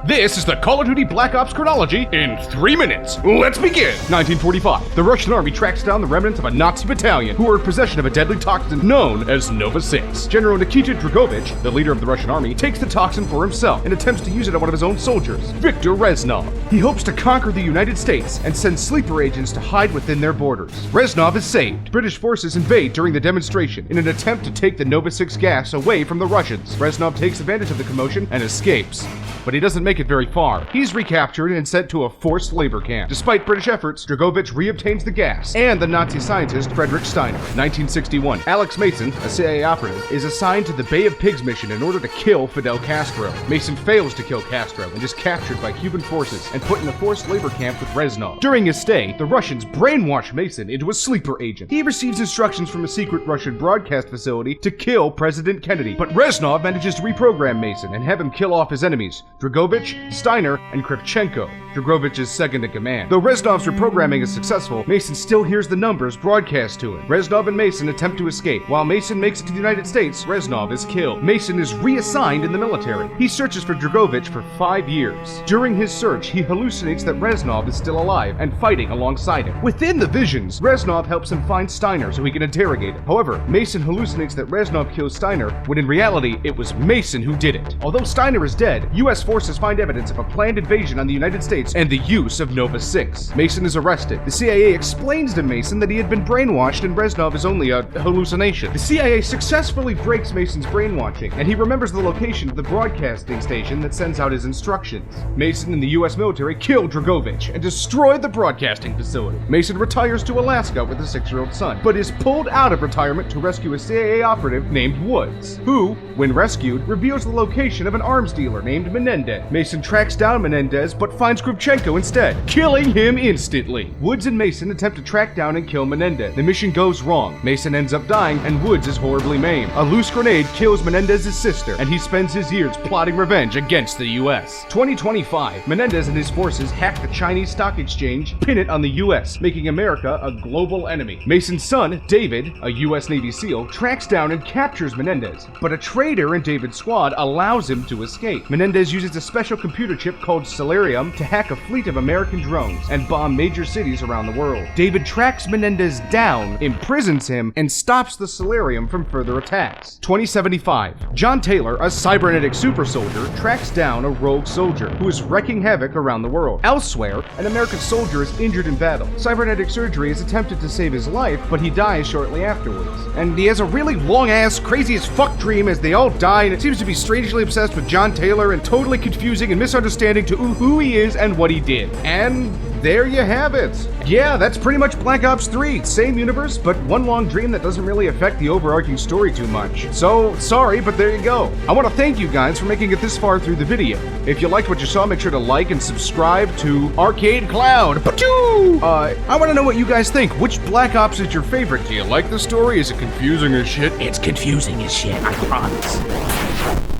This is the Call of Duty Black Ops chronology in 3 minutes. Let's begin! 1945. The Russian army tracks down the remnants of a Nazi battalion who were in possession of a deadly toxin known as Nova 6. General Nikita DRAGOVICH, the leader of the Russian army, takes the toxin for himself and attempts to use it on one of his own soldiers, Viktor Reznov. He hopes to conquer the United States and send sleeper agents to hide within their borders. Reznov is saved. British forces invade during the demonstration in an attempt to take the Nova 6 gas away from the Russians. Reznov takes advantage of the commotion and escapes. But he doesn't make it very far. He's recaptured and sent to a forced labor camp. Despite British efforts, DRAGOVICH reobtains the gas and the Nazi scientist Friedrich Steiner. 1961. Alex Mason, a CIA operative, is assigned to the Bay of Pigs mission in order to kill Fidel Castro. Mason fails to kill Castro and is captured by Cuban forces and put in a forced labor camp with Reznov. During his stay, the Russians brainwash Mason into a sleeper agent. He receives instructions from a secret Russian broadcast facility to kill President Kennedy, but Reznov manages to reprogram Mason and have him kill off his enemies, DRAGOVICH, Steiner, and KRAVCHENKO, DRAGOVICH's second in command. Though Reznov's reprogramming is successful, Mason still hears the numbers broadcast to him. Reznov and Mason attempt to escape. While Mason makes it to the United States, Reznov is killed. Mason is reassigned in the military. He searches for DRAGOVICH for 5 years. During his search, he hallucinates that Reznov is still alive and fighting alongside him. Within the visions, Reznov helps him find Steiner so he can interrogate him. However, Mason hallucinates that Reznov kills Steiner, when in reality, it was Mason who did it. Although Steiner is dead, U.S. forces find evidence of a planned invasion on the United States and the use of Nova 6. Mason is arrested. The CIA explains to Mason that he had been brainwashed and Reznov is only a hallucination. The CIA successfully breaks Mason's brainwashing, and he remembers the location of the broadcasting station that sends out his instructions. Mason and the U.S. military kill DRAGOVICH and destroy the broadcasting facility. Mason retires to Alaska with a 6-year-old son, but is pulled out of retirement to rescue a CIA operative named Woods, who, when rescued, reveals the location of an arms dealer named Menendez. Mason tracks down Menendez, but finds KRAVCHENKO instead, killing him instantly. Woods and Mason attempt to track down and kill Menendez. The mission goes wrong. Mason ends up dying, and Woods is horribly maimed. A loose grenade kills Menendez's sister, and he spends his years plotting revenge against the U.S. 2025. Menendez and his forces hack the Chinese stock exchange, pin it on the U.S., making America a global enemy. Mason's son, David, a U.S. Navy SEAL, tracks down and captures Menendez, but a traitor in David's squad allows him to escape. Menendez uses a special computer chip called Solarium to hack a fleet of American drones and bomb major cities around the world. David tracks Menendez down, imprisons him, and stops the Solarium from further attacks. 2075. John Taylor, a cybernetic super soldier, tracks down a rogue soldier who is wreaking havoc around the world. Elsewhere, an American soldier is injured in battle. Cybernetic surgery is attempted to save his life, but he dies shortly afterwards. And he has a really long-ass, crazy-as-fuck dream as they all die, and it seems to be strangely obsessed with John Taylor and totally confusing and misunderstanding to who he is and what he did. And there you have it. Yeah, that's pretty much Black Ops 3. Same universe, but one long dream that doesn't really affect the overarching story too much. So, sorry, but there you go. I want to thank you guys for making it this far through the video. If you liked what you saw, make sure to like and subscribe to Arcade Cloud. I want to know what you guys think. Which Black Ops is your favorite? Do you like the story? Is it confusing as shit? It's confusing as shit, I promise.